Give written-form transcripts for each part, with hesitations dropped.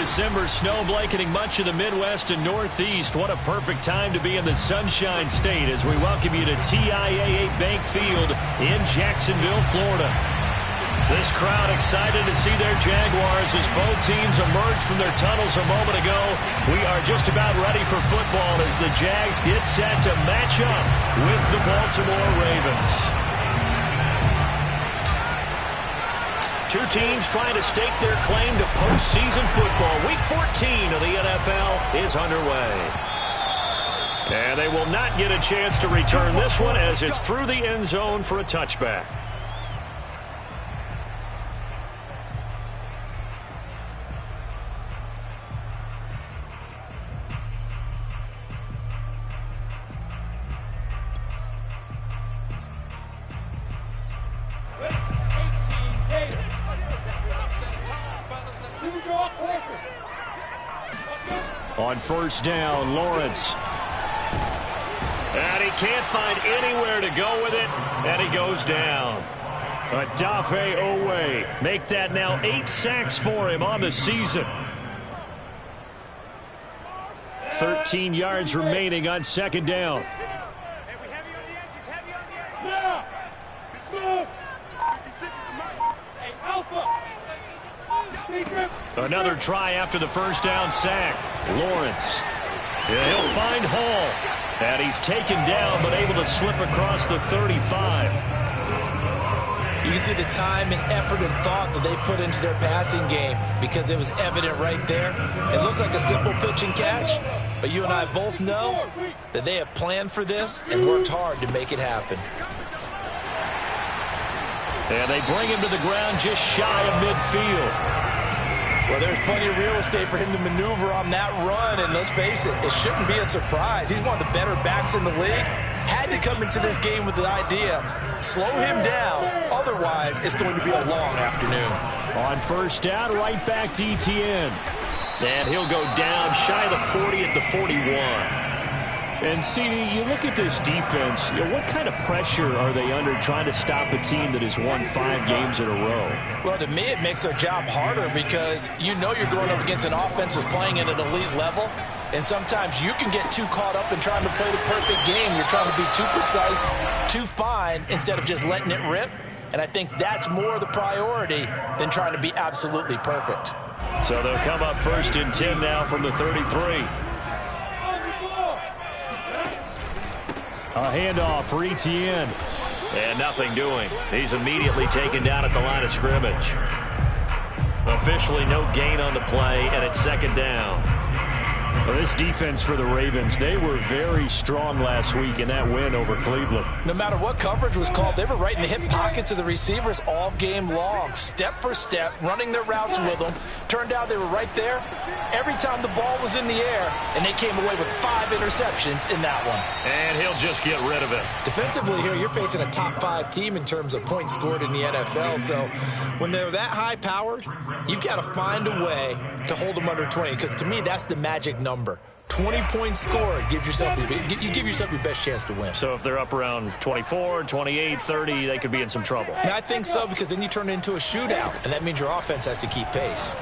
December snow blanketing much of the Midwest and Northeast. What a perfect time to be in the Sunshine State as we welcome you to TIAA Bank Field in Jacksonville, Florida. This crowd excited to see their Jaguars as both teams emerged from their tunnels a moment ago. We are just about ready for football as the Jags get set to match up with the Baltimore Ravens. Two teams trying to stake their claim to postseason football. Week 14 of the NFL is underway. And they will not get a chance to return this one as it's through the end zone for a touchback. On first down, Lawrence. And he can't find anywhere to go with it, and he goes down. Odafe Owe. Make that now 8 sacks for him on the season. 13 yards remaining on second down. Another try after the first down sack. Lawrence. He'll find Hall. And he's taken down but able to slip across the 35. You can see the time and effort and thought that they put into their passing game because it was evident right there. It looks like a simple pitch and catch, but you and I both know that they have planned for this and worked hard to make it happen. And they bring him to the ground just shy of midfield. Well, there's plenty of real estate for him to maneuver on that run, and let's face it, it shouldn't be a surprise. He's one of the better backs in the league. Had to come into this game with the idea, slow him down, otherwise it's going to be a long afternoon. On first down, right back to Etienne. And he'll go down shy of the 40 at the 41. And, CD, you look at this defense, what kind of pressure are they under trying to stop a team that has won 5 games in a row? Well, to me, it makes their job harder because you know you're going up against an offense that's playing at an elite level, and sometimes you can get too caught up in trying to play the perfect game. You're trying to be too precise, too fine, instead of just letting it rip, and I think that's more the priority than trying to be absolutely perfect. So they'll come up first and 10 now from the 33. A handoff for Etienne. And nothing doing. He's immediately taken down at the line of scrimmage. Officially no gain on the play, and it's second down. Well, this defense for the Ravens, they were very strong last week in that win over Cleveland. No matter what coverage was called, they were right in the hip pockets of the receivers all game long, step for step, running their routes with them. Turned out they were right there every time the ball was in the air, and they came away with 5 interceptions in that one. And he'll just get rid of it. Defensively here, you're facing a top 5 team in terms of points scored in the NFL, so when they're that high-powered, you've got to find a way to hold them under 20, because to me, that's the magic number. 20 points scored, you give yourself your best chance to win. So if they're up around 24, 28, 30, they could be in some trouble. Yeah, I think so, because then you turn it into a shootout, and that means your offense has to keep pace.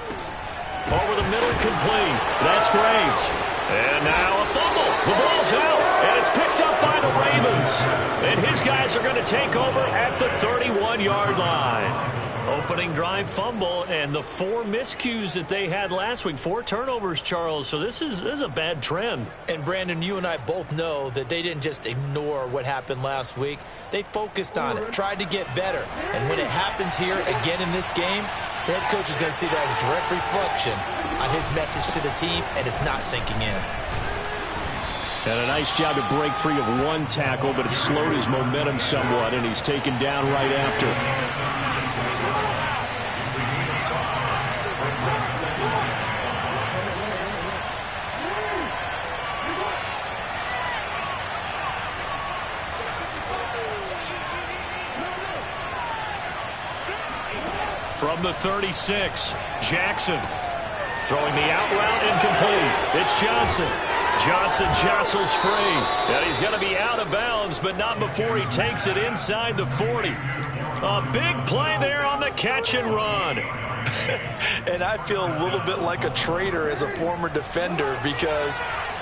Over the middle, complete. That's Graves. And now a fumble. The ball's out, and it's picked up by the Ravens. And his guys are going to take over at the 31-yard line. Opening drive fumble, and the 4 miscues that they had last week. 4 turnovers, Charles. So this is a bad trend. And, Brandon, you and I both know that they didn't just ignore what happened last week. They focused on it, tried to get better. And when it happens here again in this game, the head coach is going to see that as a direct reflection on his message to the team, and it's not sinking in. And a nice job to break free of 1 tackle, but it slowed his momentum somewhat, and he's taken down right after. From the 36, Jackson throwing the out route incomplete. It's Johnson. Johnson jostles free. And he's going to be out of bounds, but not before he takes it inside the 40. A big play there on the catch and run. And I feel a little bit like a traitor as a former defender because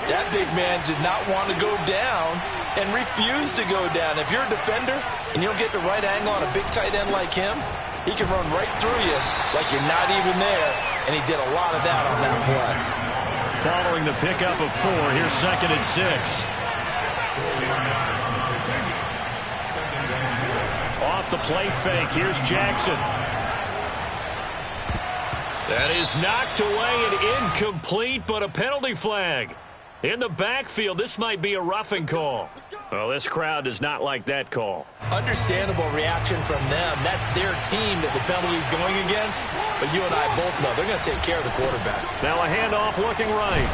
that big man did not want to go down and refused to go down. If you're a defender and you don't get the right angle on a big tight end like him, he can run right through you like you're not even there, and he did a lot of that on that play. Following the pickup of 4, here's 2nd and 6. Off the play fake, here's Jackson. That is knocked away and incomplete, but a penalty flag. In the backfield, this might be a roughing call. Well, this crowd does not like that call. Understandable reaction from them. That's their team that the penalty is going against. But you and I both know they're going to take care of the quarterback. Now a handoff looking right.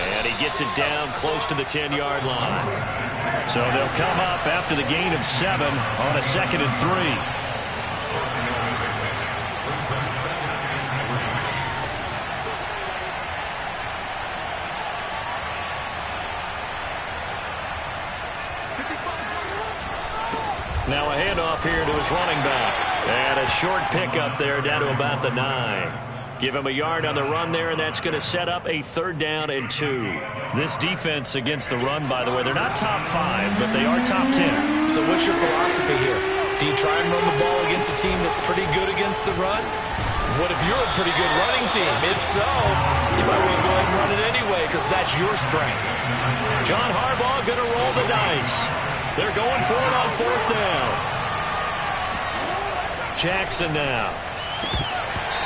And he gets it down close to the 10-yard line. So they'll come up after the gain of 7 on a 2nd and 3. Now a handoff here to his running back. And a short pickup there down to about the 9. Give him a yard on the run there, and that's going to set up a 3rd down and 2. This defense against the run, by the way, they're not top 5, but they are top 10. So what's your philosophy here? Do you try and run the ball against a team that's pretty good against the run? What if you're a pretty good running team? If so, you might want to go ahead and run it anyway because that's your strength. John Harbaugh going to roll the dice. They're going for it on 4th down. Jackson now.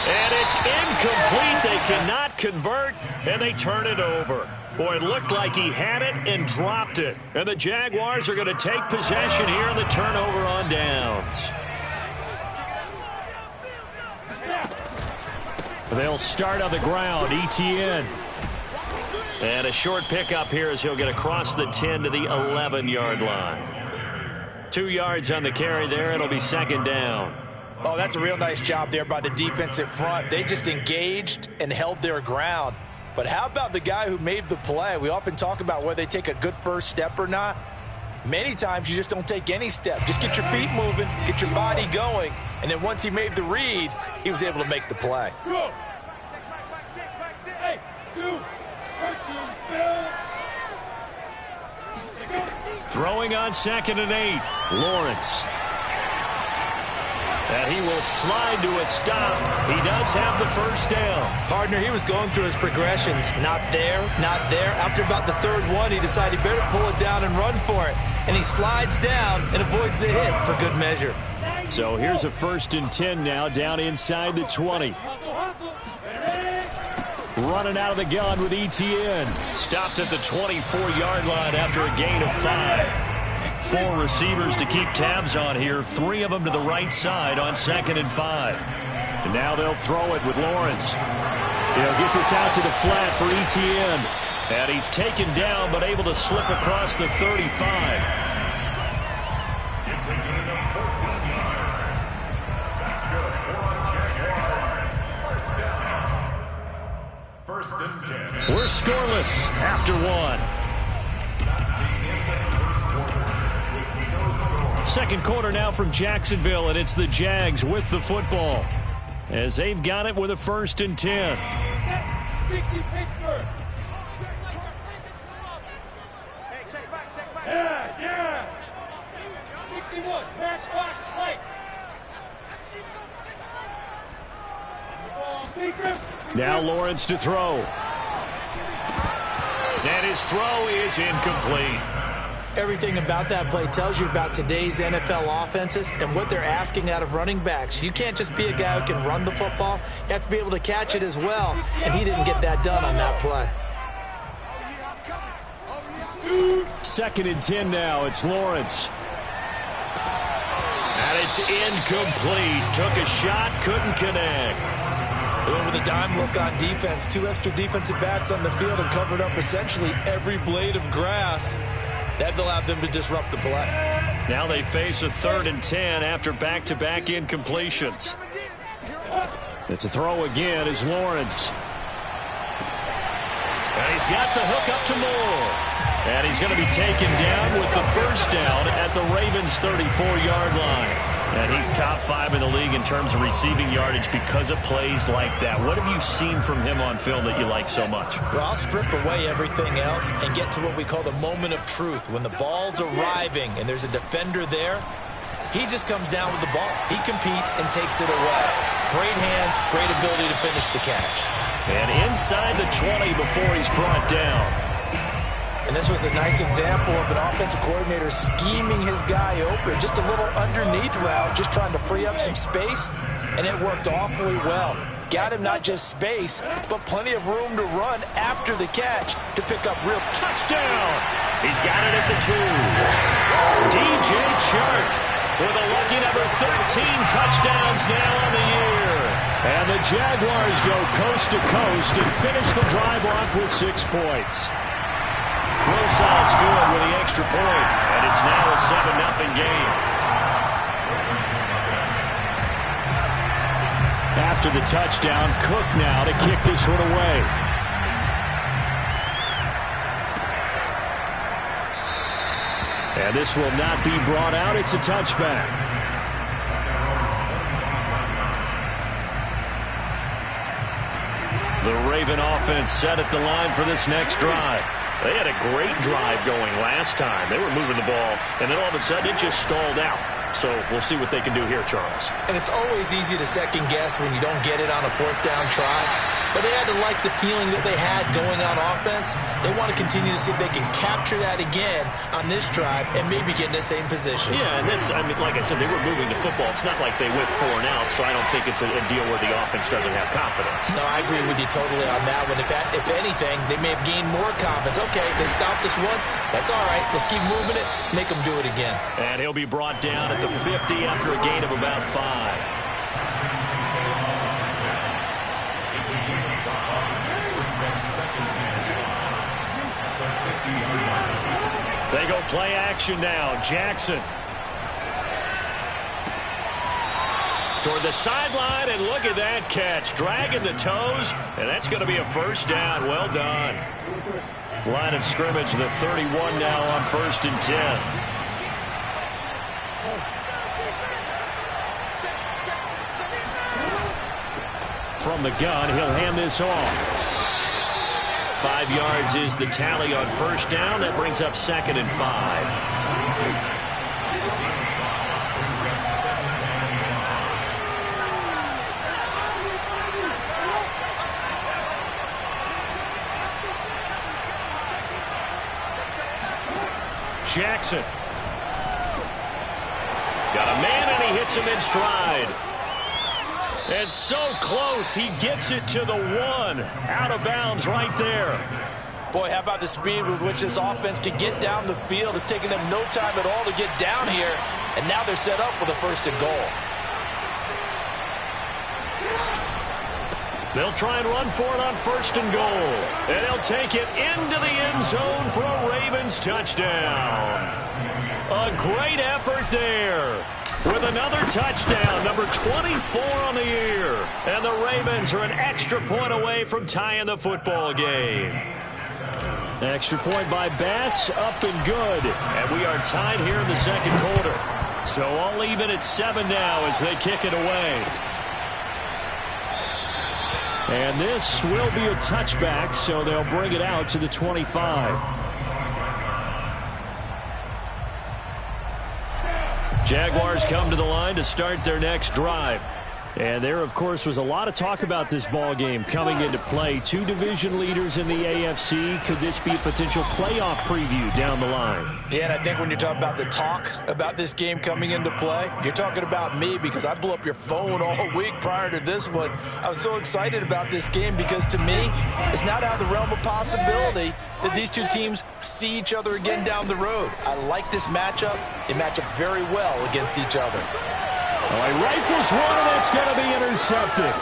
And it's incomplete. They cannot convert, and they turn it over. Boy, it looked like he had it and dropped it. And the Jaguars are going to take possession here in the turnover on downs. They'll start on the ground. ETN. And a short pickup here as he'll get across the 10 to the 11-yard line. 2 yards on the carry there. It'll be 2nd down. Oh, that's a real nice job there by the defensive front. They just engaged and held their ground. But how about the guy who made the play? We often talk about whether they take a good first step or not. Many times you just don't take any step. Just get your feet moving, get your body going, and then once he made the read, he was able to make the play. Go. Hey, 2. Throwing on 2nd and 8. Lawrence. And he will slide to a stop. He does have the 1st down. Partner, he was going through his progressions. Not there, not there. After about the 3rd one, he decided he better pull it down and run for it. And he slides down and avoids the hit for good measure. So here's a 1st and 10 now down inside the 20. Running out of the gun with ETN. Stopped at the 24-yard line after a gain of 5. 4 receivers to keep tabs on here. 3 of them to the right side on 2nd and 5. And now they'll throw it with Lawrence. He'll get this out to the flat for ETN. And he's taken down but able to slip across the 35. We're scoreless after 1. 2nd quarter now from Jacksonville, and it's the Jags with the football as they've got it with a 1st and 10. 60 Pittsburgh. Hey, check back. Yeah. 61, matchbox fights. Now Lawrence to throw. And his throw is incomplete. Everything about that play tells you about today's NFL offenses and what they're asking out of running backs. You can't just be a guy who can run the football. You have to be able to catch it as well, and he didn't get that done on that play. 2nd and 10 now. It's Lawrence. And it's incomplete. Took a shot, couldn't connect. They went with a dime look on defense. 2 extra defensive backs on the field and covered up essentially every blade of grass. That allowed them to disrupt the play. Now they face a 3rd and 10 after back-to-back incompletions. It's a throw again is Lawrence. And he's got the hook up to Moore. And he's going to be taken down with the first down at the Ravens' 34-yard line. And he's top 5 in the league in terms of receiving yardage because of plays like that. What have you seen from him on film that you like so much? Well, I'll strip away everything else and get to what we call the moment of truth. When the ball's arriving and there's a defender there, he just comes down with the ball. He competes and takes it away. Great hands, great ability to finish the catch. And inside the 20 before he's brought down. And this was a nice example of an offensive coordinator scheming his guy open. Just a little underneath route, just trying to free up some space, and it worked awfully well. Got him not just space, but plenty of room to run after the catch to pick up real touchdown. He's got it at the 2. DJ Chark with a lucky number 13 touchdowns now on the year. And the Jaguars go coast to coast and finish the drive off with 6 points. Rosas good with the extra point, and it's now a 7-0 game. After the touchdown, Cook now to kick this one away. And this will not be brought out. It's a touchback. The Raven offense set at the line for this next drive. They had a great drive going last time. They were moving the ball, and then all of a sudden it just stalled out. So we'll see what they can do here, Charles. And it's always easy to second guess when you don't get it on a 4th down try. But they had to like the feeling that they had going on offense. They want to continue to see if they can capture that again on this drive and maybe get in the same position. Yeah, and that's, I mean, like I said, they were moving the football. It's not like they went 4 and out, so I don't think it's a deal where the offense doesn't have confidence. No, I agree with you totally on that one. If anything, they may have gained more confidence. Okay, they stopped us once. That's all right. Let's keep moving it. Make them do it again. And he'll be brought down at the 50 after a gain of about 5. They go play action now. Jackson. Toward the sideline, and look at that catch. Dragging the toes, and that's going to be a first down. Well done. Line of scrimmage, the 31 now on 1st and 10. From the gun, he'll hand this off. 5 yards is the tally on 1st down. That brings up 2nd and 5. Jackson. Got a man, and he hits him in stride. And so close, he gets it to the 1. Out of bounds right there. Boy, how about the speed with which this offense can get down the field. It's taken them no time at all to get down here. And now they're set up with a 1st and goal. They'll try and run for it on 1st and goal. And they'll take it into the end zone for a Ravens touchdown. A great effort there. With another touchdown, number 24 on the year. And the Ravens are an extra point away from tying the football game. Extra point by Bass, up and good. And we are tied here in the 2nd quarter. So all even at 7 now as they kick it away. And this will be a touchback, so they'll bring it out to the 25. Jaguars come to the line to start their next drive. And there, of course, was a lot of talk about this ball game coming into play. 2 division leaders in the AFC. Could this be a potential playoff preview down the line? Yeah, and I think when you're talking about the talk about this game coming into play, you're talking about me because I blew up your phone all week prior to this one. I was so excited about this game because, to me, it's not out of the realm of possibility that these 2 teams see each other again down the road. I like this matchup. They match up very well against each other. Well, he rifles one, and it's going to be intercepted.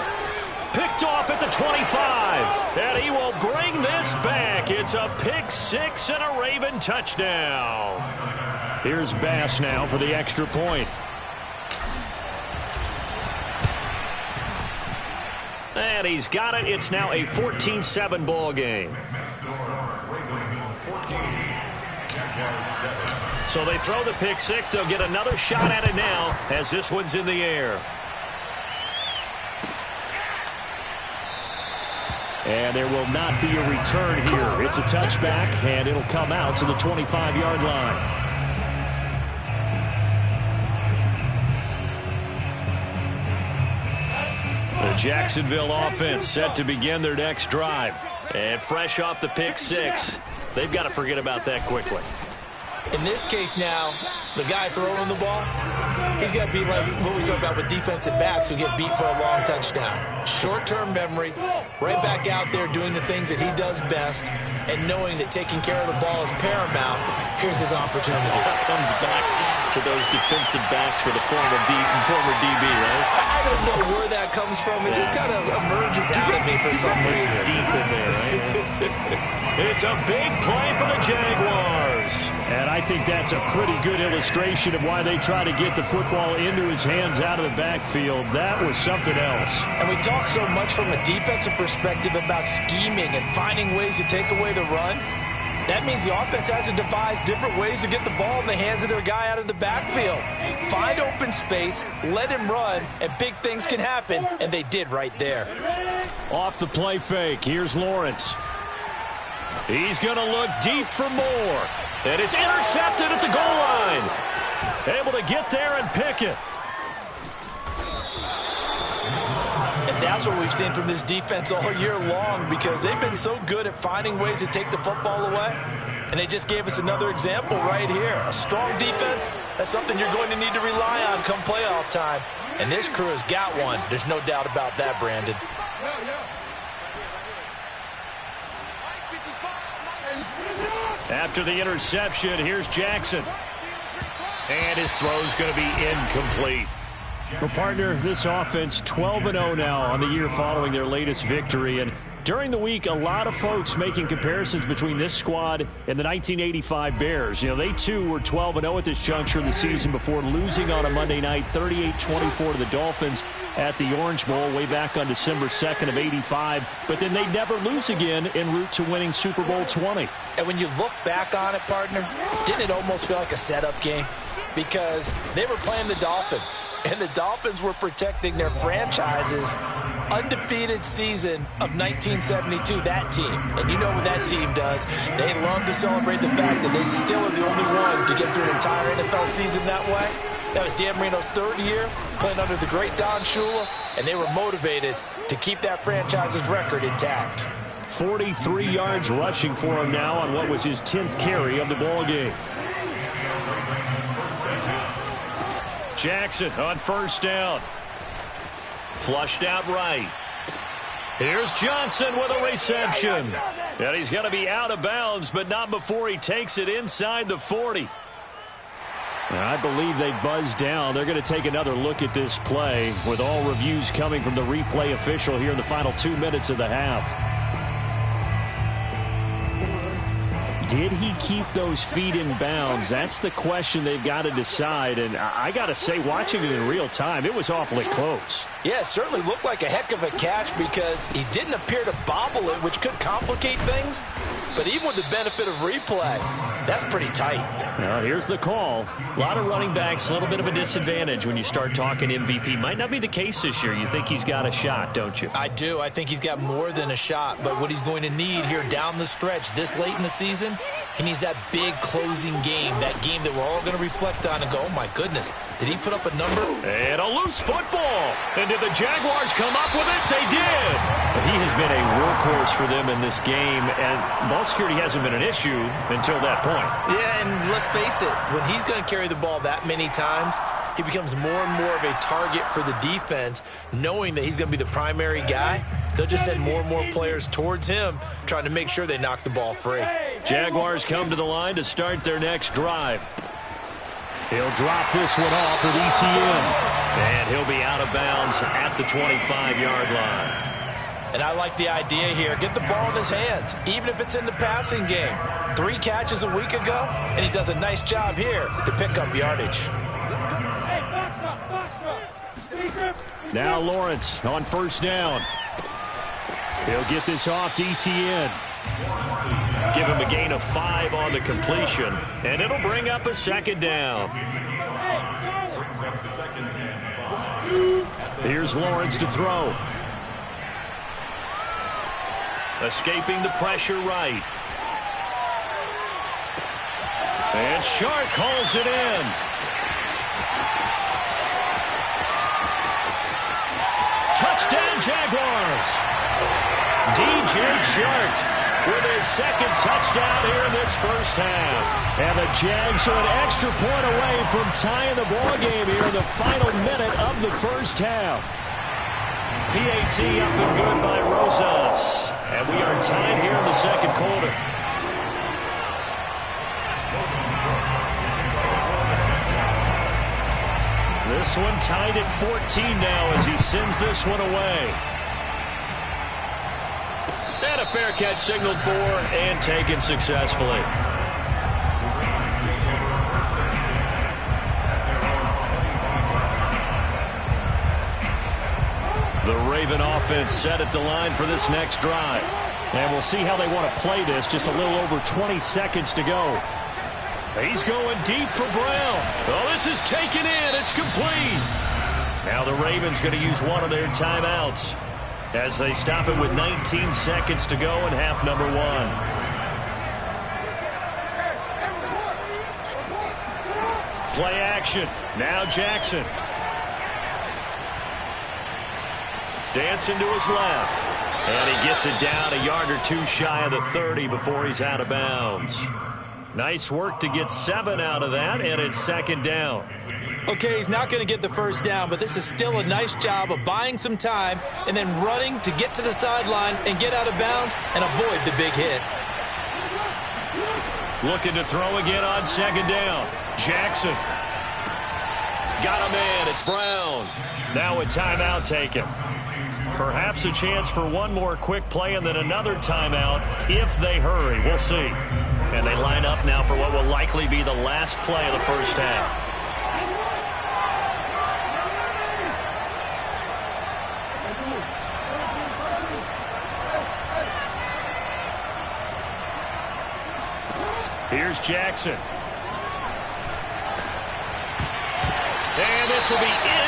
Picked off at the 25, and he will bring this back. It's a pick 6 and a Raven touchdown. Here's Bass now for the extra point. And he's got it. It's now a 14-7 ball game. So they throw the pick six. They'll get another shot at it now as this one's in the air. And there will not be a return here. It's a touchback, and it'll come out to the 25-yard line. The Jacksonville offense set to begin their next drive. And fresh off the pick six, they've got to forget about that quickly. In this case now, the guy throwing the ball, he's got to be like what we talk about with defensive backs who get beat for a long touchdown. Short-term memory, right back out there doing the things that he does best, and knowing that taking care of the ball is paramount. Here's his opportunity. Comes back to those defensive backs for the former DB, right? I don't know where that comes from. It just kind of emerges out of me for some reason. It's deep in there, right? It's a big play for the Jaguars. And I think that's a pretty good illustration of why they try to get the football into his hands out of the backfield. That was something else. And we talk so much from a defensive perspective about scheming and finding ways to take away the run. That means the offense has to devise different ways to get the ball in the hands of their guy out of the backfield. Find open space, let him run, and big things can happen, and they did right there. Off the play fake, here's Lawrence. He's going to look deep for more. And it's intercepted at the goal line. Able to get there and pick it. And that's what we've seen from this defense all year long, because they've been so good at finding ways to take the football away. And they just gave us another example right here. A strong defense, that's something you're going to need to rely on come playoff time. And this crew has got one. There's no doubt about that, Brandon. After the interception, here's Jackson. And his throw's going to be incomplete. Well, partner, this offense 12-0 now on the year following their latest victory. And during the week, a lot of folks making comparisons between this squad and the 1985 Bears. You know, they too were 12-0 at this juncture of the season before losing on a Monday night 38-24 to the Dolphins at the Orange Bowl way back on December 2nd of '85. But then they never lose again en route to winning Super Bowl 20. And when you look back on it, partner, didn't it almost feel like a setup game? Because they were playing the Dolphins, and the Dolphins were protecting their franchise's undefeated season of 1972, that team. And you know what that team does. They love to celebrate the fact that they still are the only one to get through an entire NFL season that way. That was Dan Marino's third year playing under the great Don Shula, and they were motivated to keep that franchise's record intact. 43 yards rushing for him now on what was his 10th carry of the ball game. Jackson on first down. Flushed out right. Here's Johnson with a reception. And he's going to be out of bounds, but not before he takes it inside the 40. And I believe they buzzed down. They're going to take another look at this play with all reviews coming from the replay official here in the final 2 minutes of the half. Did he keep those feet in bounds? That's the question they've got to decide. And I got to say, watching it in real time, it was awfully close. Yeah, it certainly looked like a heck of a catch because he didn't appear to bobble it, which could complicate things. But even with the benefit of replay, that's pretty tight. Now, here's the call. A lot of running backs, a little bit of a disadvantage when you start talking MVP. Might not be the case this year. You think he's got a shot, don't you? I do. I think he's got more than a shot. But what he's going to need here down the stretch this late in the season, he needs that big closing game, that game that we're all going to reflect on and go, oh, my goodness, did he put up a number? And a loose football. And did the Jaguars come up with it? They did. He has been a workhorse for them in this game, and ball security hasn't been an issue until that point. Yeah, and let's face it, when he's going to carry the ball that many times, he becomes more and more of a target for the defense, knowing that he's going to be the primary guy. They'll just send more and more players towards him, trying to make sure they knock the ball free. Jaguars come to the line to start their next drive. He'll drop this one off with ETN. And he'll be out of bounds at the 25-yard line. And I like the idea here. Get the ball in his hands, even if it's in the passing game. 3 catches a week ago, and he does a nice job here to pick up yardage. Now Lawrence on first down. He'll get this off to ETN. Give him a gain of 5 on the completion, and it'll bring up a second down. Here's Lawrence to throw. Escaping the pressure right. And Shark calls it in. Touchdown Jaguars. DJ Shark with his second touchdown here in this first half. And the Jags are an extra point away from tying the ball game here in the final minute of the first half. PAT up and good by Rosas. And we are tied here in the second quarter. This one tied at 14 now as he sends this one away. And a fair catch signaled for and taken successfully. The Raven offense set at the line for this next drive. And we'll see how they want to play this. Just a little over 20 seconds to go. He's going deep for Brown. Oh, this is taken in. It's complete. Now the Ravens going to use one of their timeouts as they stop it with 19 seconds to go in half number 1. Play action. Now Jackson. Dancing to his left. And he gets it down a yard or 2 shy of the 30 before he's out of bounds. Nice work to get 7 out of that, and it's second down. Okay, he's not going to get the first down, but this is still a nice job of buying some time and then running to get to the sideline and get out of bounds and avoid the big hit. Looking to throw again on second down. Jackson. Got him in. It's Brown. Now a timeout taken. Perhaps a chance for one more quick play and then another timeout if they hurry. We'll see. And they line up now for what will likely be the last play of the first half. Here's Jackson. And this will be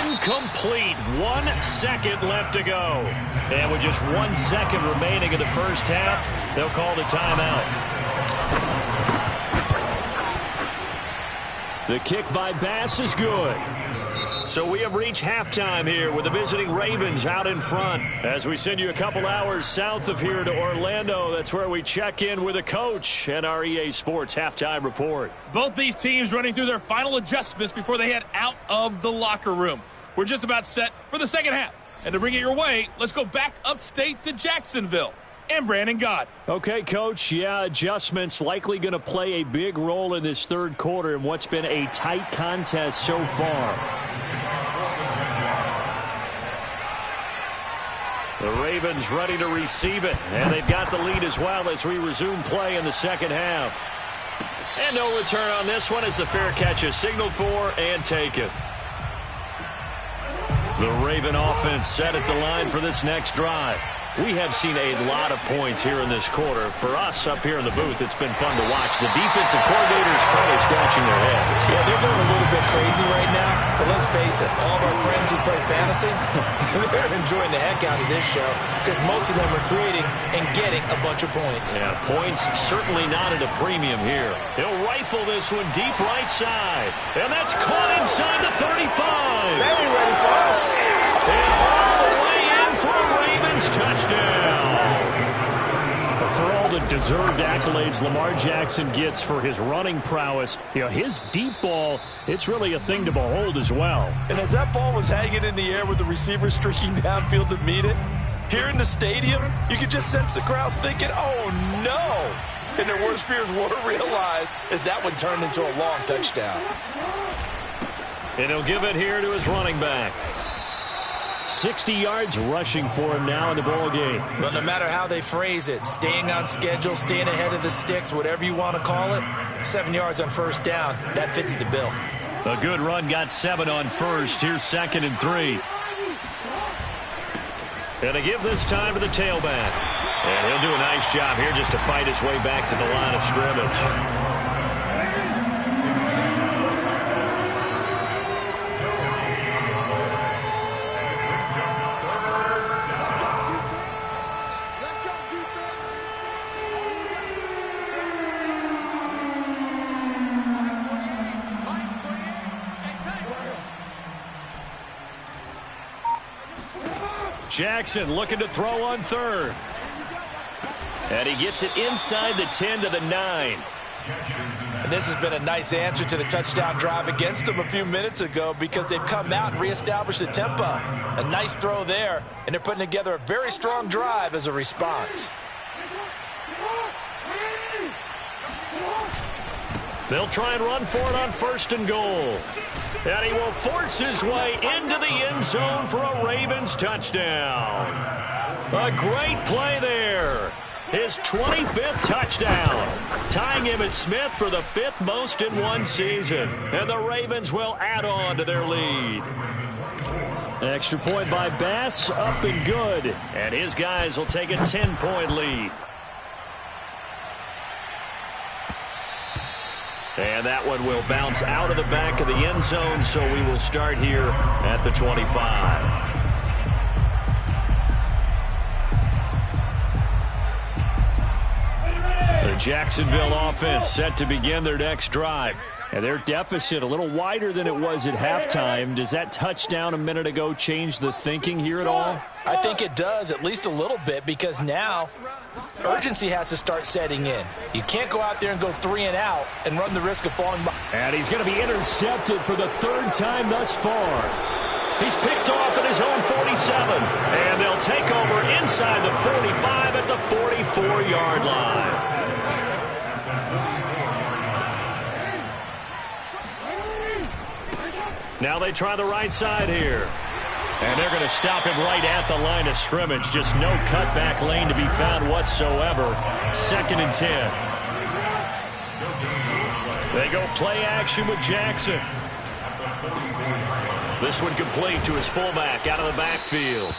incomplete. 1 second left to go. And with just 1 second remaining in the first half, they'll call the timeout. The kick by Bass is good. So we have reached halftime here with the visiting Ravens out in front. As we send you a couple hours south of here to Orlando, that's where we check in with a coach and our EA Sports halftime report. Both these teams running through their final adjustments before they head out of the locker room. We're just about set for the second half. And to bring it your way, let's go back upstate to Jacksonville. And Brandon Gott. Okay, Coach. Yeah, adjustments likely going to play a big role in this third quarter in what's been a tight contest so far. The Ravens ready to receive it, and they've got the lead as well as we resume play in the second half. And no return on this one as the fair catch is signaled for and taken. The Raven offense set at the line for this next drive. We have seen a lot of points here in this quarter. For us up here in the booth, it's been fun to watch. The defensive coordinators probably scratching their heads. Yeah, they're going a little bit crazy right now. But let's face it, all of our friends who play fantasy, they're enjoying the heck out of this show because most of them are creating and getting a bunch of points. Yeah, points certainly not at a premium here. He'll rifle this one deep right side. And that's caught inside the 35. They ain't ready for it. And all the way in for a Ravens touchdown. For all the deserved accolades Lamar Jackson gets for his running prowess, you know, his deep ball, it's really a thing to behold as well. And as that ball was hanging in the air with the receiver streaking downfield to meet it, here in the stadium, you could just sense the crowd thinking, oh, no. And their worst fears were realized as that one turned into a long touchdown. And he'll give it here to his running back. 60 yards rushing for him now in the ball game. But no matter how they phrase it, staying on schedule, staying ahead of the sticks, whatever you want to call it, 7 yards on first down, that fits the bill. A good run got 7 on first. Here's 2nd and 3. And they give this time to the tailback. And he'll do a nice job here just to fight his way back to the line of scrimmage. Jackson looking to throw on third. And he gets it inside the 10 to the 9. And this has been a nice answer to the touchdown drive against them a few minutes ago because they've come out and reestablished the tempo. A nice throw there, and they're putting together a very strong drive as a response. They'll try and run for it on 1st and goal. And he will force his way into the end zone for a Ravens touchdown. A great play there. His 25th touchdown, tying Emmitt Smith for the 5th most in one season. And the Ravens will add on to their lead. Extra point by Bass, up and good. And his guys will take a 10-point lead. And that one will bounce out of the back of the end zone, so we will start here at the 25. The Jacksonville offense set to begin their next drive. And their deficit a little wider than it was at halftime. Does that touchdown a minute ago change the thinking here at all? I think it does, at least a little bit, because now urgency has to start setting in. You can't go out there and go 3 and out and run the risk of falling behind. And he's going to be intercepted for the 3rd time thus far. He's picked off at his own 47. And they'll take over inside the 45 at the 44-yard line. Now they try the right side here. And they're going to stop him right at the line of scrimmage. Just no cutback lane to be found whatsoever. 2nd and 10. They go play action with Jackson. This one complete to his fullback out of the backfield.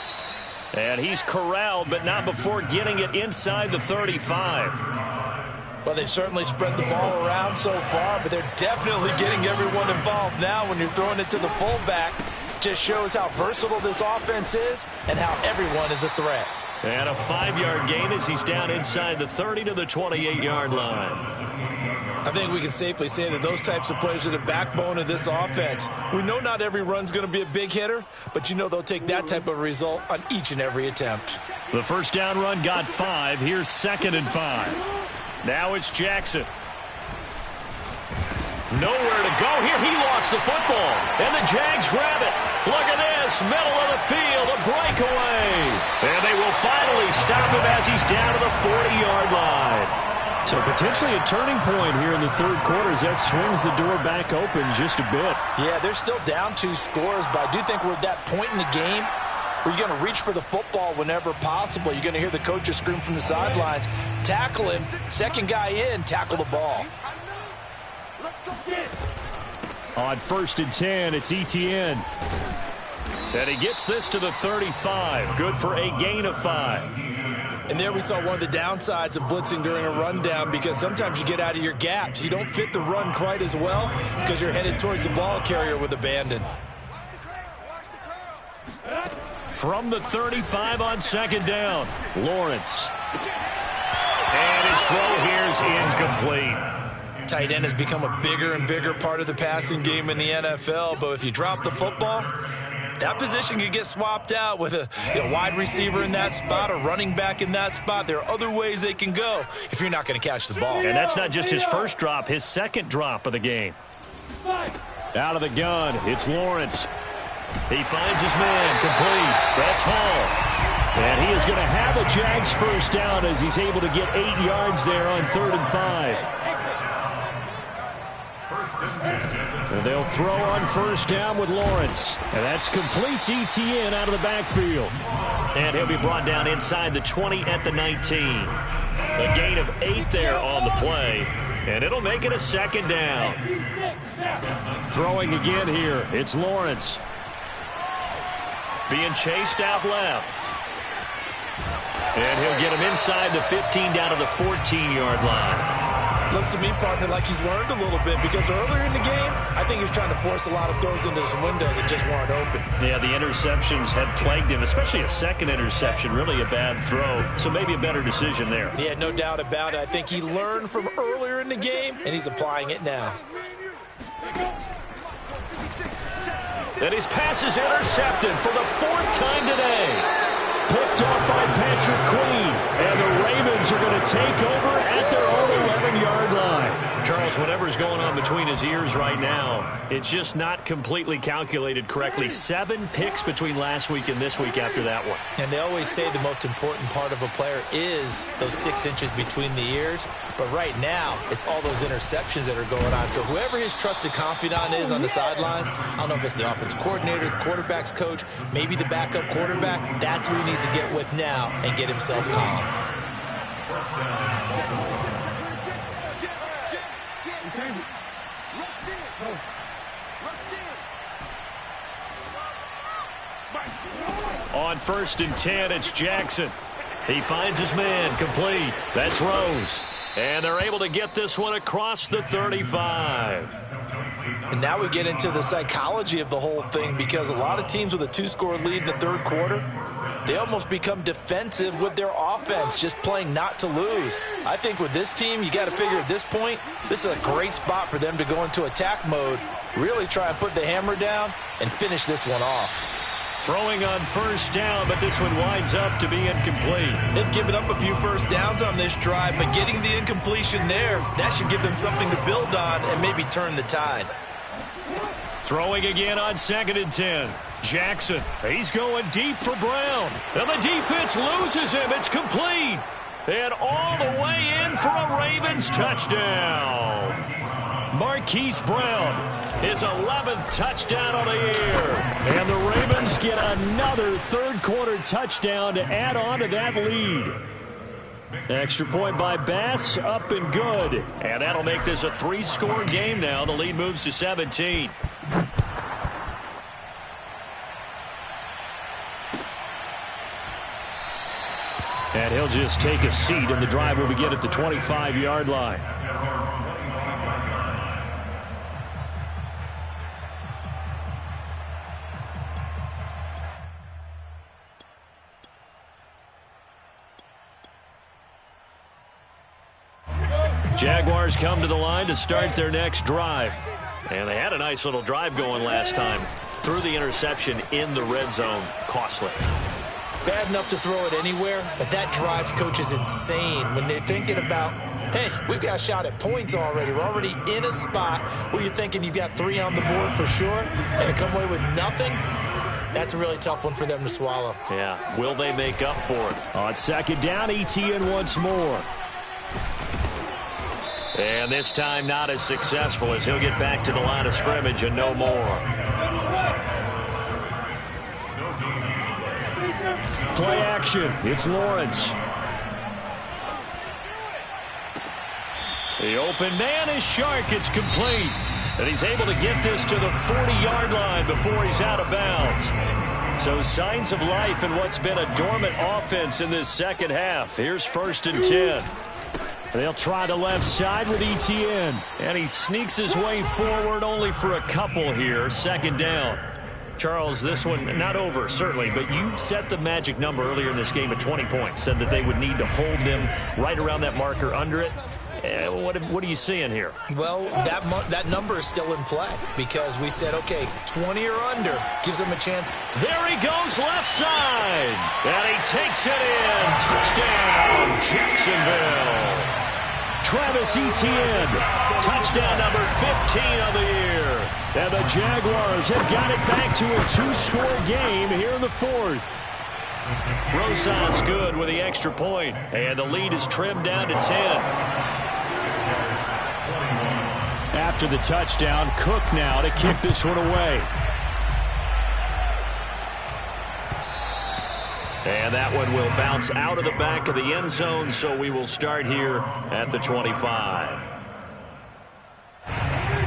And he's corralled, but not before getting it inside the 35. Well, they've certainly spread the ball around so far, but they're definitely getting everyone involved now when you're throwing it to the fullback. Just shows how versatile this offense is and how everyone is a threat. And a 5-yard gain as he's down inside the 30 to the 28-yard line. I think we can safely say that those types of players are the backbone of this offense. We know not every run's going to be a big hitter, but you know they'll take that type of result on each and every attempt. The first down run got 5. Here's 2nd and 5. Now it's Jackson. Nowhere to go here. He lost the football. And the Jags grab it. Look at this. Middle of the field. A breakaway. And they will finally stop him as he's down to the 40-yard line. So potentially a turning point here in the 3rd quarter as that swings the door back open just a bit. Yeah, they're still down 2 scores, but I do think we're at that point in the game where you're going to reach for the football whenever possible. You're going to hear the coaches scream from the sidelines. Tackle him. 2nd guy in, tackle the ball. On 1st and 10, it's Etienne. And he gets this to the 35. Good for a gain of 5. And there we saw one of the downsides of blitzing during a rundown, because sometimes you get out of your gaps. You don't fit the run quite as well because you're headed towards the ball carrier with abandon. From the 35 on 2nd down, Lawrence. And his throw here is incomplete. Tight end has become a bigger and bigger part of the passing game in the NFL, but if you drop the football, that position can get swapped out with a wide receiver in that spot, a running back in that spot. There are other ways they can go if you're not going to catch the ball. And that's not just his first drop, his 2nd drop of the game. Out of the gun, it's Lawrence. He finds his man, complete. That's Hall. And he is going to have a Jags first down as he's able to get 8 yards there on 3rd and 5. And they'll throw on 1st down with Lawrence. And that's complete to Etienne out of the backfield. And he'll be brought down inside the 20 at the 19. A gain of 8 there on the play. And it'll make it a 2nd down. Throwing again here, it's Lawrence. Being chased out left. And he'll get him inside the 15 down to the 14-yard line. Looks to me, partner, like he's learned a little bit because earlier in the game, I think he was trying to force a lot of throws into some windows that just weren't open. Yeah, the interceptions had plagued him, especially a second interception, really a bad throw. So maybe a better decision there. Yeah, no doubt about it. I think he learned from earlier in the game, and he's applying it now. And his pass is intercepted for the 4th time today. Picked off by Patrick Queen. And the Ravens are going to take over at their own 11-yard line. Charles, whatever's going on between his ears right now, it's just not completely calculated correctly. 7 picks between last week and this week after that one. And they always say the most important part of a player is those 6 inches between the ears. But right now, it's all those interceptions that are going on. So whoever his trusted confidant is on the sidelines, I don't know if it's the offense coordinator, the quarterback's coach, maybe the backup quarterback, that's who he needs to get with now and get himself calm. On 1st and 10, it's Jackson. He finds his man, complete. That's Rose. And they're able to get this one across the 35. And now we get into the psychology of the whole thing because a lot of teams with a 2-score lead in the 3rd quarter, they almost become defensive with their offense, just playing not to lose. I think with this team, you got to figure at this point, this is a great spot for them to go into attack mode, really try and put the hammer down and finish this one off. Throwing on 1st down, but this one winds up to be incomplete. They've given up a few first downs on this drive, but getting the incompletion there, that should give them something to build on and maybe turn the tide. Throwing again on 2nd and 10. Jackson, he's going deep for Brown. And the defense loses him. It's complete. And all the way in for a Ravens touchdown. Marquise Brown, his 11th touchdown of the year. And the Ravens get another 3rd quarter touchdown to add on to that lead. Extra point by Bass, up and good. And that'll make this a 3-score game now. The lead moves to 17. And he'll just take a seat, and the drive will begin at the 25-yard line. Jaguars come to the line to start their next drive. And they had a nice little drive going last time. Threw the interception in the red zone. Costly. Bad enough to throw it anywhere, but that drives coaches insane when they're thinking about, hey, we've got a shot at points already. We're already in a spot where you're thinking you've got 3 on the board for sure, and to come away with nothing, that's a really tough one for them to swallow. Yeah, will they make up for it? On 2nd down, ETN once more. And this time not as successful as he'll get back to the line of scrimmage and no more. Play action. It's Lawrence. The open man is Shark. It's complete. And he's able to get this to the 40-yard line before he's out of bounds. So signs of life in what's been a dormant offense in this second half. Here's 1st and 10. They'll try the left side with ETN. And he sneaks his way forward only for a couple here. 2nd down. Charles, this one not over, certainly, but you set the magic number earlier in this game at 20 points. Said that they would need to hold them right around that marker under it. What are you seeing here? Well, that number is still in play because we said, okay, 20 or under gives them a chance. There he goes left side. And he takes it in. Touchdown, Jacksonville. Travis Etienne, touchdown number 15 of the year. And the Jaguars have got it back to a 2-score game here in the 4th. Rosas good with the extra point. And the lead is trimmed down to 10. After the touchdown, Cook now to kick this one away. And that one will bounce out of the back of the end zone, so we will start here at the 25.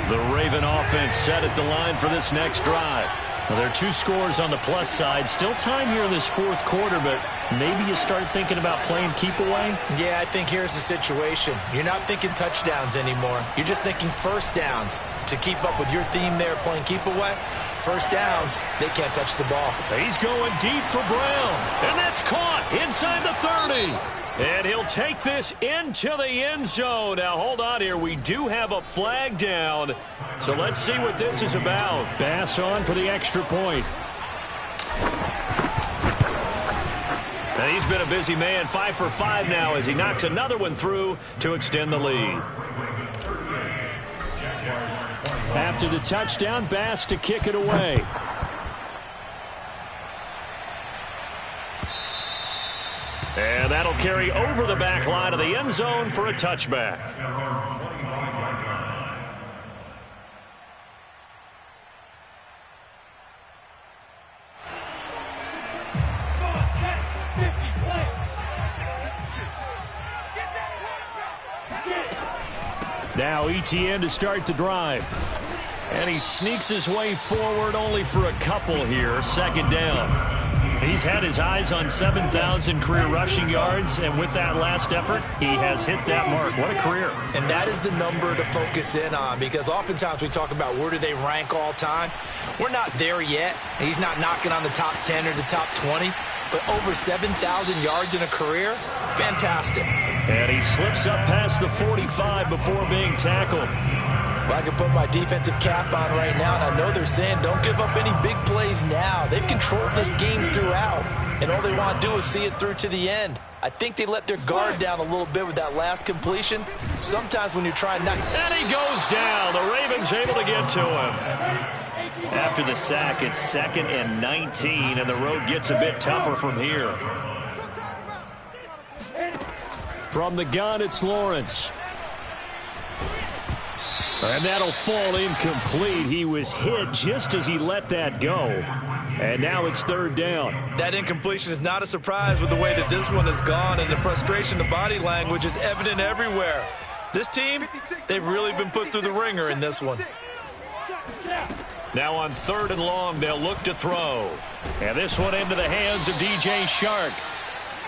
The Raven offense set at the line for this next drive. Well, there are 2 scores on the plus side. Still time here in this fourth quarter, but maybe you start thinking about playing keep away? Yeah, I think here's the situation. You're not thinking touchdowns anymore. You're just thinking first downs. To keep up with your theme there, playing keep away, first downs, they can't touch the ball. He's going deep for Brown, and that's caught inside the 30. And he'll take this into the end zone. Now, hold on here. We do have a flag down. So let's see what this is about. Bass on for the extra point. And he's been a busy man. 5 for 5 now as he knocks another one through to extend the lead. After the touchdown, Bass to kick it away. And that'll carry over the back line of the end zone for a touchback. Now ETN to start the drive. And he sneaks his way forward only for a couple here. Second down. He's had his eyes on 7,000 career rushing yards, and with that last effort, he has hit that mark. What a career. And that is the number to focus in on, because oftentimes we talk about where do they rank all time. We're not there yet. He's not knocking on the top 10 or the top 20, but over 7,000 yards in a career, fantastic. And he slips up past the 45 before being tackled. Well, I can put my defensive cap on right now, and I know they're saying don't give up any big plays now. They've controlled this game throughout, and all they want to do is see it through to the end. I think they let their guard down a little bit with that last completion. Sometimes when you're trying not... And he goes down. The Ravens able to get to him. After the sack, it's 2nd and 19, and the road gets a bit tougher from here. From the gun, it's Lawrence. And that'll fall incomplete. He was hit just as he let that go. And now it's 3rd down. That incompletion is not a surprise with the way that this one has gone, and the frustration, the body language is evident everywhere. This team, they've really been put through the ringer in this one. Now on 3rd and long, they'll look to throw. And this one into the hands of DJ Shark.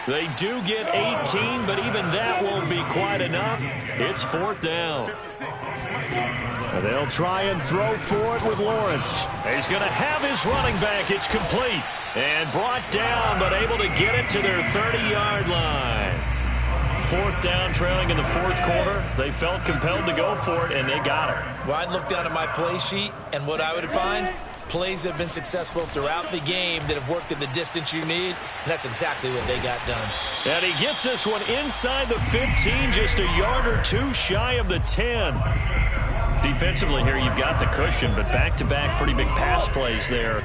They do get 18, but even that won't be quite enough. It's 4th down. They'll try and throw for it with Lawrence. He's going to have his running back. It's complete. And brought down, but able to get it to their 30-yard line. 4th down, trailing in the 4th quarter. They felt compelled to go for it, and they got it. Well, I'd look down at my play sheet, and what I would find, plays have been successful throughout the game that have worked at the distance you need, and that's exactly what they got done. And he gets this one inside the 15, just a yard or 2 shy of the 10. Defensively here, you've got the cushion, but back-to-back pretty big pass plays there.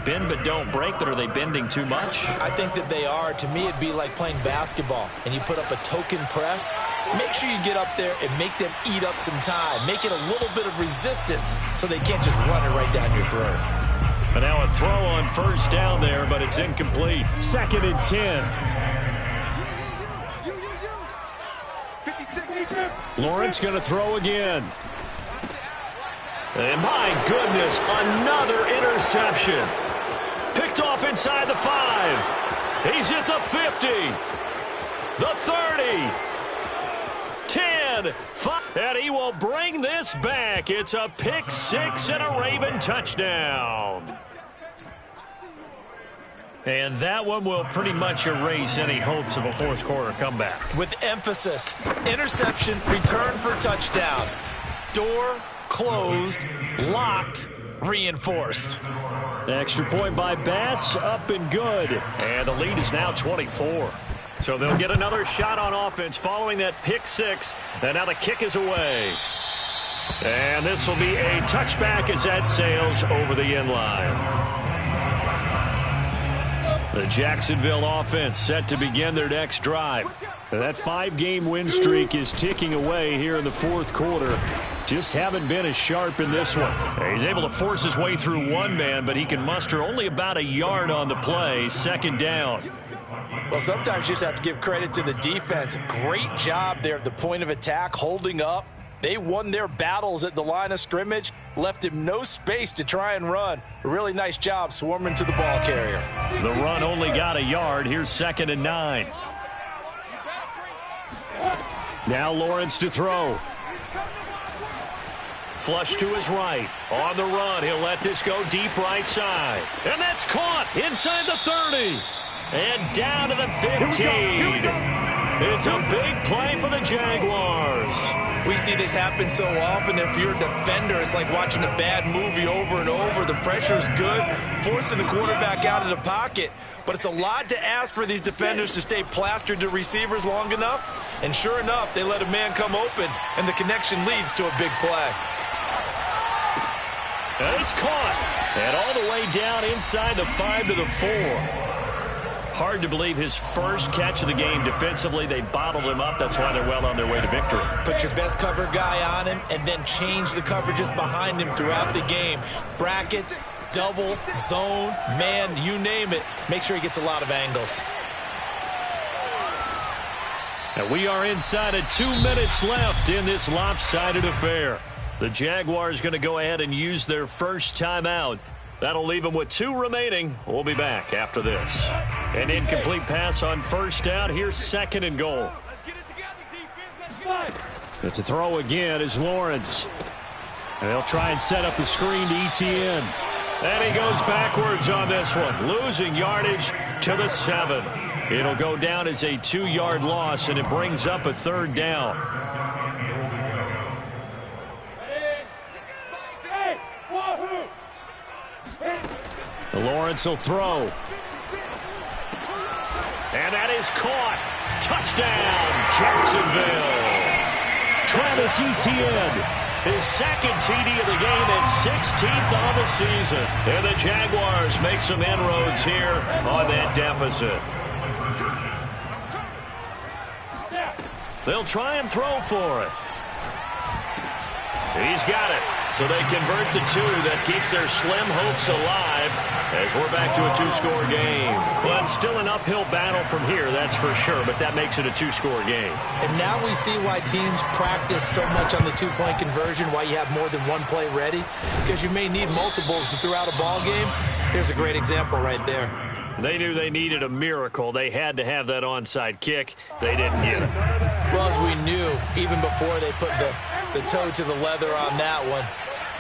Bend but don't break, but are they bending too much? I think that they are. To me, it'd be like playing basketball, and you put up a token press. Make sure you get up there and make them eat up some time. Make it a little bit of resistance so they can't just run it right down your throat. And now a throw on 1st down there, but it's incomplete. 2nd and 10. Lawrence going to throw again. And my goodness, another interception. Picked off inside the 5. He's at the 50. The 30. 10. 5. And he will bring this back. It's a pick 6 and a Raven touchdown. And that one will pretty much erase any hopes of a 4th quarter comeback. With emphasis, interception, return for touchdown. Door closed, locked, reinforced. Extra point by Bass, up and good. And the lead is now 24. So they'll get another shot on offense following that pick 6. And now the kick is away. And this will be a touchback as that sails over the end line. The Jacksonville offense set to begin their next drive. That 5-game win streak is ticking away here in the 4th quarter. Just haven't been as sharp in this one. He's able to force his way through one man, but he can muster only about a yard on the play. 2nd down. Well, sometimes you just have to give credit to the defense. Great job there at the point of attack, holding up. They won their battles at the line of scrimmage. left him no space to try and run. A really nice job swarming to the ball carrier. The run only got a yard. Here's 2nd and 9. Now Lawrence to throw. Flush to his right. On the run, he'll let this go deep right side. And that's caught inside the 30. And down to the 15. It's a big play for the Jaguars. We see this happen so often. If you're a defender, it's like watching a bad movie over and over. The pressure's good, forcing the quarterback out of the pocket. But it's a lot to ask for these defenders to stay plastered to receivers long enough. And sure enough, they let a man come open, and the connection leads to a big play. And it's caught. And all the way down inside the 5 to the 4. Hard to believe his first catch of the game defensively. They bottled him up. That's why they're well on their way to victory. Put your best cover guy on him and then change the coverages behind him throughout the game. Brackets, double, zone, man, you name it. Make sure he gets a lot of angles. And we are inside of 2 minutes left in this lopsided affair. The Jaguars going to go ahead and use their first timeout. That'll leave them with 2 remaining. We'll be back after this. An incomplete pass on first down. Here's 2nd and goal. But to throw again is Lawrence. And they'll try and set up the screen to ETN. And he goes backwards on this one, losing yardage to the 7. It'll go down as a 2-yard loss, and it brings up a 3rd down. Lawrence will throw. And that is caught. Touchdown, Jacksonville. Travis Etienne, his 2nd TD of the game and 16th on the season. And the Jaguars make some inroads here on that deficit. They'll try and throw for it. He's got it. So they convert the 2. That keeps their slim hopes alive as we're back to a 2-score game. But still an uphill battle from here, that's for sure. But that makes it a 2-score game. And now we see why teams practice so much on the 2-point conversion, why you have more than one play ready. Because you may need multiples to throw out a ball game. Here's a great example right there. They knew they needed a miracle. They had to have that onside kick. They didn't get it. Well, as we knew, even before they put the toe to the leather on that one,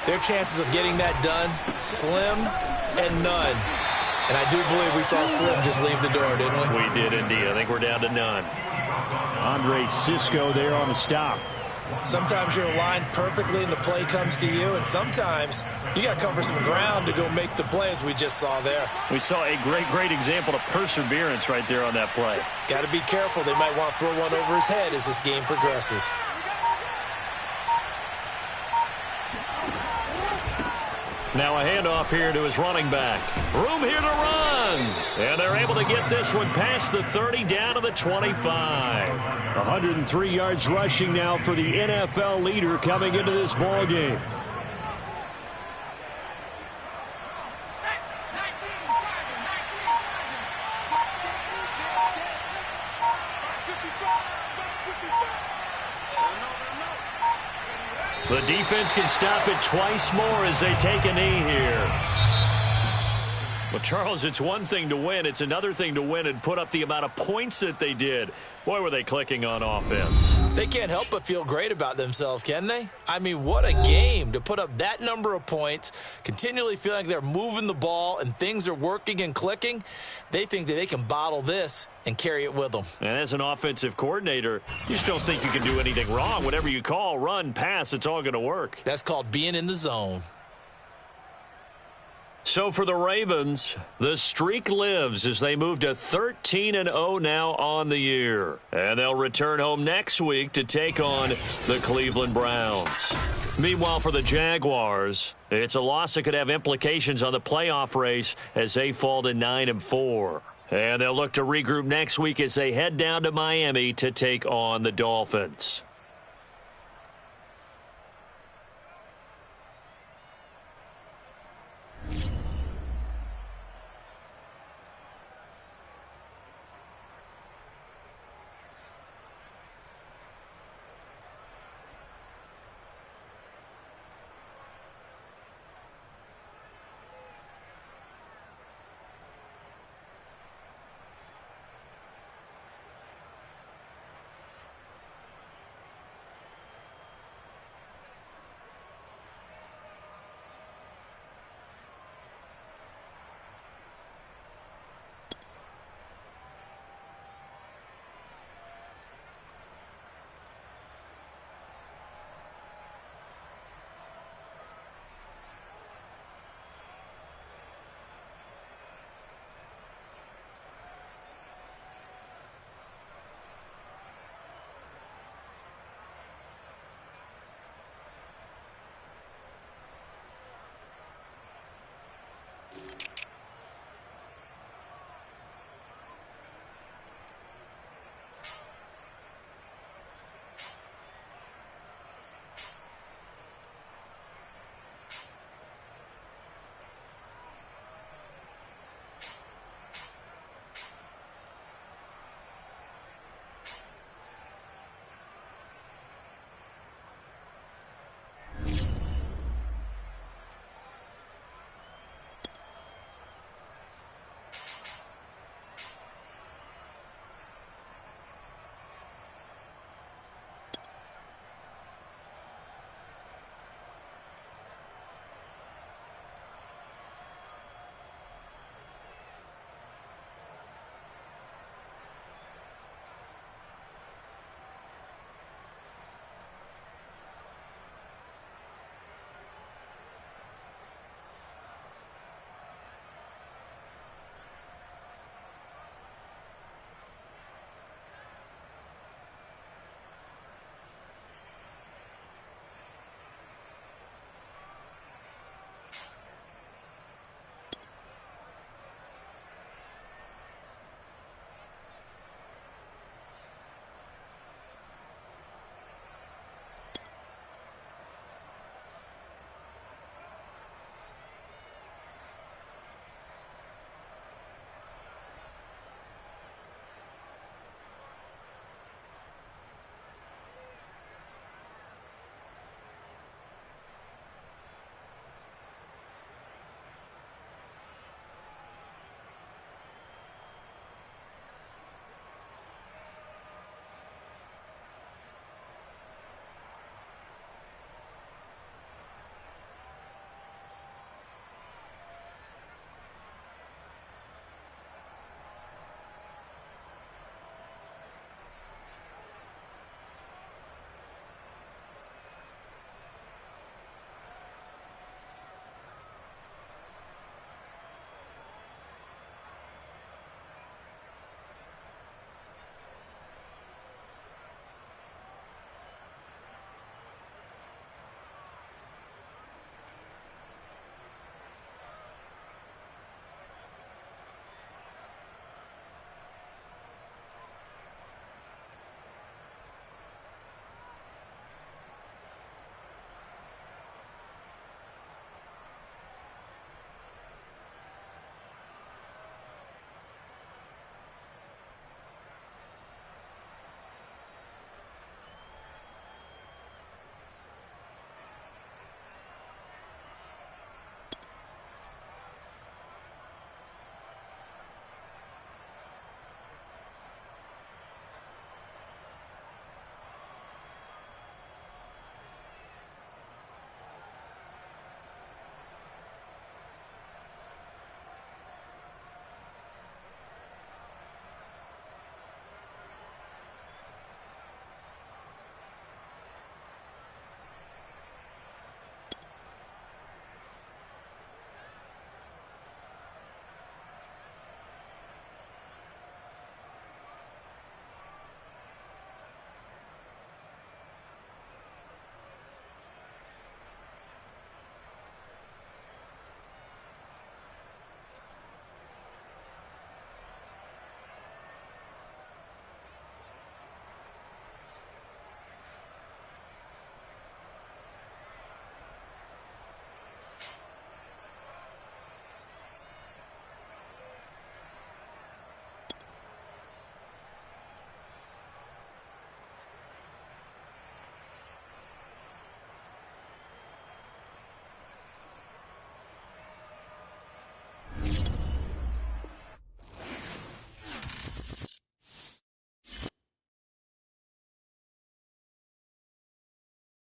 their chances of getting that done, slim and none. And I do believe we saw Slim just leave the door, didn't we? We did indeed. I think we're down to none. Andre Cisco there on the stop. Sometimes you're aligned perfectly and the play comes to you, and sometimes you got to cover some ground to go make the play, as we just saw there. We saw a great example of perseverance right there on that play. Got to be careful. They might want to throw one over his head as this game progresses. Now a handoff here to his running back. Room here to run. And they're able to get this one past the 30 down to the 25. 103 yards rushing now for the NFL leader coming into this ball game. The defense can stop it twice more as they take a knee here. Well, Charles, it's one thing to win. It's another thing to win and put up the amount of points that they did. Boy, were they clicking on offense. They can't help but feel great about themselves, can they? I mean, what a game to put up that number of points, continually feeling like they're moving the ball and things are working and clicking. They think that they can bottle this and carry it with them. And as an offensive coordinator, you just don't think you can do anything wrong. Whatever you call, run, pass, it's all going to work. That's called being in the zone. So for the Ravens, the streak lives as they move to 13-0 now on the year. And they'll return home next week to take on the Cleveland Browns. Meanwhile, for the Jaguars, it's a loss that could have implications on the playoff race as they fall to 9-4. And they'll look to regroup next week as they head down to Miami to take on the Dolphins.